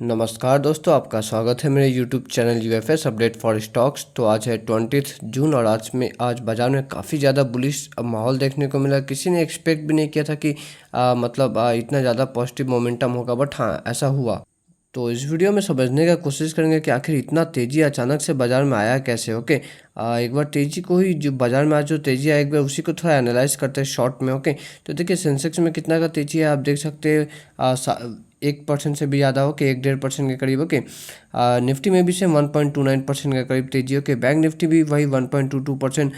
नमस्कार दोस्तों, आपका स्वागत है मेरे YouTube channel UFS update for stocks. तो आज है 20 जून और आज बाज़ार में काफ़ी ज़्यादा बुलिश माहौल देखने को मिला। किसी ने एक्सपेक्ट भी नहीं किया था कि इतना ज़्यादा पॉजिटिव मोमेंटम होगा, बट हाँ, ऐसा हुआ। तो इस वीडियो में समझने का कोशिश करेंगे कि आखिर इतना तेज़ी अचानक से बाज़ार में आया कैसे। ओके, एक बार तेज़ी को ही, जो बाज़ार में आज जो तेज़ी आया, एक बार उसी को थोड़ा एनालाइज करते हैं शॉर्ट में। ओके, तो देखिए सेंसेक्स में कितना का तेज़ी है आप देख सकते हैं, 1% से भी ज़्यादा हो के 1-1.5% के करीब। ओके, निफ्टी में भी से 1.29% के करीब तेजी। ओके, बैंक निफ्टी भी वही 1.22%।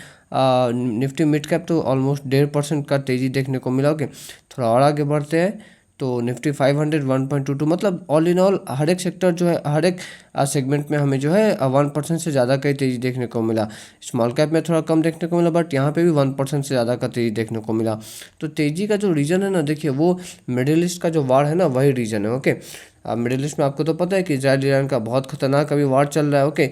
निफ्टी मिड कैप तो ऑलमोस्ट 1.5% का तेज़ी देखने को मिला। ओके, थोड़ा और आगे बढ़ते हैं तो निफ्टी 500 1.22, मतलब ऑल इन ऑल हर एक सेक्टर जो है, हर एक सेगमेंट में हमें जो है 1% से ज़्यादा का तेज़ी देखने को मिला। स्मॉल कैप में थोड़ा कम देखने को मिला, बट यहाँ पे भी 1% से ज़्यादा का तेज़ी देखने को मिला। तो तेज़ी का जो रीज़न है ना, देखिए वो मिडिल ईस्ट का जो वार है ना, वही रीज़न है। ओके, मिडिल ईस्ट में आपको तो पता है कि इजराइल ईरान का बहुत खतरनाक अभी वार चल रहा है। ओके,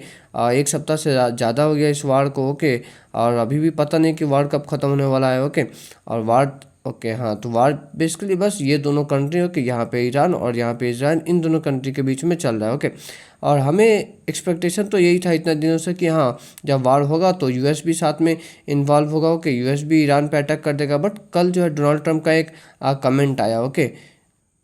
एक सप्ताह से ज़्यादा हो गया इस वार को। ओके, और अभी भी पता नहीं कि वार कब ख़त्म होने वाला है। ओके, और वार, ओके हाँ, तो वार बेसिकली बस ये दोनों कंट्री, ओके, यहाँ पे ईरान और यहाँ पे इजराइल, इन दोनों कंट्री के बीच में चल रहा है। ओके, और हमें एक्सपेक्टेशन तो यही था इतने दिनों से कि हाँ, जब वार होगा तो यूएस भी साथ में इन्वॉल्व होगा। ओके, यूएस भी ईरान पे अटैक कर देगा। बट कल जो है डोनाल्ड ट्रंप का एक कमेंट आया। ओके,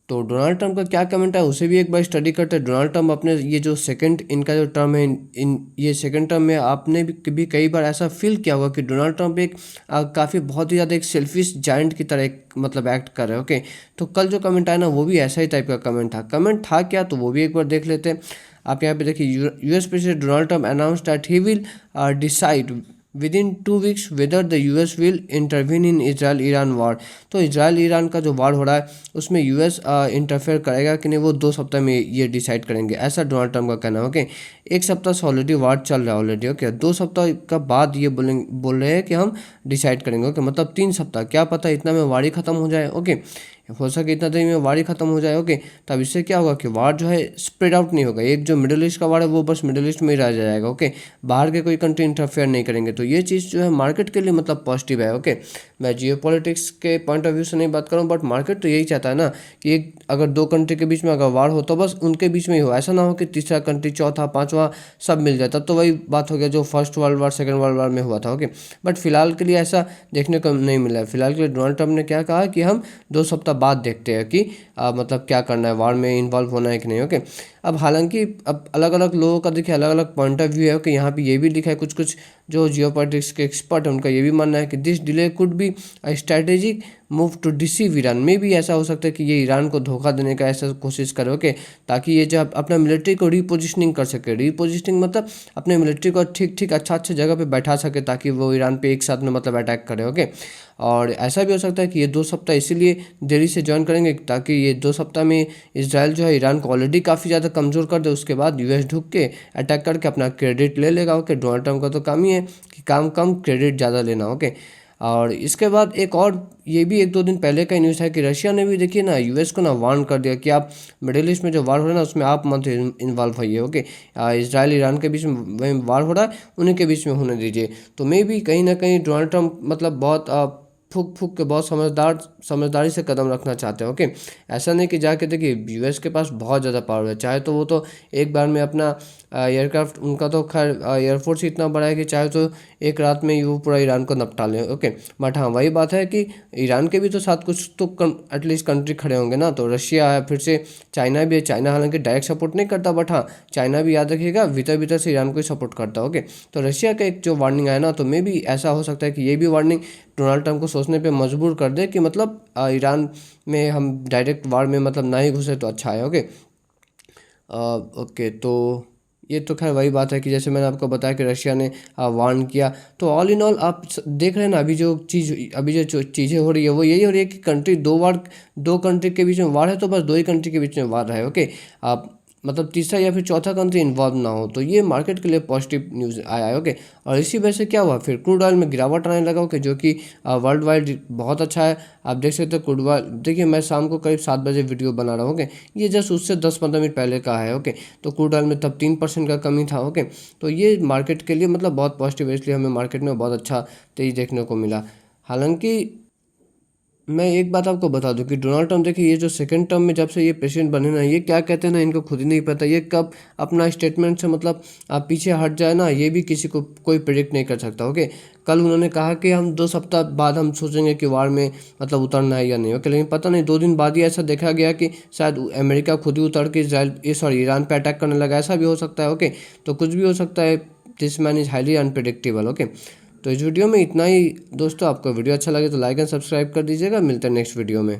तो डोनाल्ड ट्रंप का क्या कमेंट है उसे भी एक बार स्टडी करते हैं। डोनाल्ड ट्रंप अपने ये जो सेकंड इनका जो टर्म है, इन ये सेकंड टर्म में आपने भी कई बार ऐसा फील किया होगा कि डोनाल्ड ट्रंप एक काफ़ी बहुत ही ज़्यादा एक सेल्फिश जायंट की तरह एक एक्ट कर रहे हैं। ओके, तो कल जो कमेंट आया ना, वो भी ऐसा ही टाइप का कमेंट था क्या, तो वो भी एक बार देख लेते हैं। आप यहाँ पे देखिए, US president Donald Trump announce that he will decide within 2 weeks whether the US will intervene in Israel Iran war. तो इजराइल ईरान का जो वार हो रहा है उसमें यूएस इंटरफेयर करेगा कि नहीं, वो 2 सप्ताह में ये डिसाइड करेंगे, ऐसा डोनाल्ड ट्रंप का कहना है। ओके, एक सप्ताह से ऑलरेडी वार चल रहा है ऑलरेडी। ओके, 2 सप्ताह का बाद ये बोल रहे हैं कि हम डिसाइड करेंगे। ओके, मतलब 3 सप्ताह, क्या पता इतना में वार ही खत्म हो जाए। ओके, हो सके इतना देर में वार ही खत्म हो जाए। ओके, तब इससे क्या होगा कि वार जो है स्प्रेड आउट नहीं होगा। एक जो मिडिल ईस्ट का वार है वो बस मिडिल ईस्ट में ही रह जाएगा। ओके, बाहर के कोई कंट्री इंटरफेयर नहीं करेंगे। तो ये चीज़ जो है मार्केट के लिए मतलब पॉजिटिव है। ओके, मैं जियोपॉलिटिक्स के पॉइंट ऑफ व्यू से नहीं बात करूँ, बट मार्केट तो यही चाहता है ना कि एक अगर 2 कंट्री के बीच में अगर वार हो तो बस उनके बीच में ही हो, ऐसा ना हो कि तीसरा कंट्री, चौथा, पांचवा सब मिल जाए। तब तो वही बात हो गया जो first world war, second world war में हुआ था। ओके, बट फिलहाल के लिए ऐसा देखने को नहीं मिला है। फिलहाल के लिए डोनाल्ड ट्रंप ने क्या कहा कि हम 2 सप्ताह बाद देखते हैं कि मतलब क्या करना है, वार में इन्वॉल्व होना है कि नहीं। ओके, अब हालांकि अब अलग अलग लोगों का देखिए अलग अलग पॉइंट ऑफ व्यू है। कि यहाँ पे ये भी लिखा है, कुछ जो जियोपॉलिटिक्स के एक्सपर्ट हैं उनका ये भी मानना है कि this delay could be a strategic move to deceive Iran. में भी ऐसा हो सकता है कि ये ईरान को धोखा देने का ऐसा कोशिश करे। ओके, ताकि ये जो अपना मिलिट्री को रीपोजिशनिंग कर सके। रीपोजिशनिंग मतलब अपने मिलिट्री को ठीक अच्छा जगह पे बैठा सके, ताकि वो ईरान पे एक साथ में मतलब अटैक करे। ओके, और ऐसा भी हो सकता है कि ये 2 सप्ताह इसीलिए देरी से ज्वाइन करेंगे ताकि ये 2 सप्ताह में इसराइल जो है ईरान को ऑलरेडी काफ़ी ज़्यादा कमज़ोर कर दे, उसके बाद यूएस ढुक के अटैक करके अपना क्रेडिट ले लेगा। ओके, डोनाल्ड ट्रंप का तो काम ही है कि काम कम क्रेडिट ज़्यादा लेना। ओके, और इसके बाद एक और, ये भी 1-2 दिन पहले का न्यूज़ है कि रशिया ने भी देखिए ना यूएस को ना वार्न कर दिया कि आप मिडिल ईस्ट में जो वार हो रहा है ना उसमें आप मत इन्वॉल्व होइए। ओके, इसराइल ईरान के बीच में वार हो रहा है, उन्हीं के बीच में होने दीजिए। तो मे भी कहीं ना कहीं डोनाल्ड ट्रंप मतलब बहुत फूक के बहुत समझदारी से कदम रखना चाहते हैं। ओके, ऐसा नहीं कि जाके देखिए यूएस के पास बहुत ज़्यादा पावर है, चाहे तो वो तो एक बार में अपना एयरक्राफ्ट, उनका तो खैर एयरफोर्स ही इतना बड़ा है कि चाहे तो एक रात में ही वो पूरा ईरान को निपटा लें। ओके, बट हाँ वही बात है कि ईरान के भी तो साथ कुछ तो एटलीस्ट कंट्री खड़े होंगे ना। तो रशिया है, फिर से चाइना भी है। चाइना हालांकि डायरेक्ट सपोर्ट नहीं करता, बट हाँ चाइना भी याद रखिएगा भीतर से ईरान को ही सपोर्ट करता है। ओके, तो रशिया का एक जो वार्निंग आया ना, तो मे भी ऐसा हो सकता है कि ये भी वार्निंग डोनाल्ड ट्रंप को सोचने पे मजबूर कर दे कि मतलब ईरान में हम डायरेक्ट वार में मतलब ना ही घुसे तो अच्छा है। ओके, ओके, तो ये तो खैर वही बात है कि जैसे मैंने आपको बताया कि रशिया ने वार्न किया। तो ऑल इन ऑल आप देख रहे हैं ना, अभी जो चीज़ें हो रही है वो यही हो रही है कि कंट्री दो कंट्री के बीच में वार है, तो बस 2 ही कंट्री के बीच में वार है। ओके, आप मतलब तीसरा या फिर चौथा कंट्री इन्वॉल्व ना हो, तो ये मार्केट के लिए पॉजिटिव न्यूज़ आया है। ओके, और इसी वजह से क्या हुआ, फिर क्रूड ऑयल में गिरावट आने लगा। ओके, जो कि वर्ल्ड वाइड बहुत अच्छा है। आप देख सकते हो क्रूड ऑयल, देखिए मैं शाम को करीब 7 बजे वीडियो बना रहा हूँ। ओके, ये जस्ट उससे 10-15 मिनट पहले का है। ओके, तो क्रूड ऑयल में तब 3% का कमी था। ओके, तो ये मार्केट के लिए मतलब बहुत पॉजिटिव है, इसलिए हमें मार्केट में बहुत अच्छा तेज़ी देखने को मिला। हालांकि मैं एक बात आपको बता दूं कि डोनाल्ड ट्रम्प देखिए, ये जो सेकंड टर्म में जब से ये प्रेसिडेंट बने ना, ये क्या कहते हैं ना, इनको खुद ही नहीं पता ये कब अपना स्टेटमेंट से मतलब आप पीछे हट जाए ना, ये भी किसी को कोई प्रिडिक्ट नहीं कर सकता। ओके, कल उन्होंने कहा कि हम 2 सप्ताह बाद हम सोचेंगे कि वार में मतलब उतरना है या नहीं। ओके, लेकिन पता नहीं 2 दिन बाद ही ऐसा देखा गया कि शायद अमेरिका खुद ही उतर के ईरान पे अटैक करने लगा। ऐसा भी हो सकता है। ओके, तो कुछ भी हो सकता है। This man is highly unpredictable. Okay, तो इस वीडियो में इतना ही दोस्तों। आपको वीडियो अच्छा लगे तो लाइक एंड सब्सक्राइब कर दीजिएगा। मिलते हैं नेक्स्ट वीडियो में।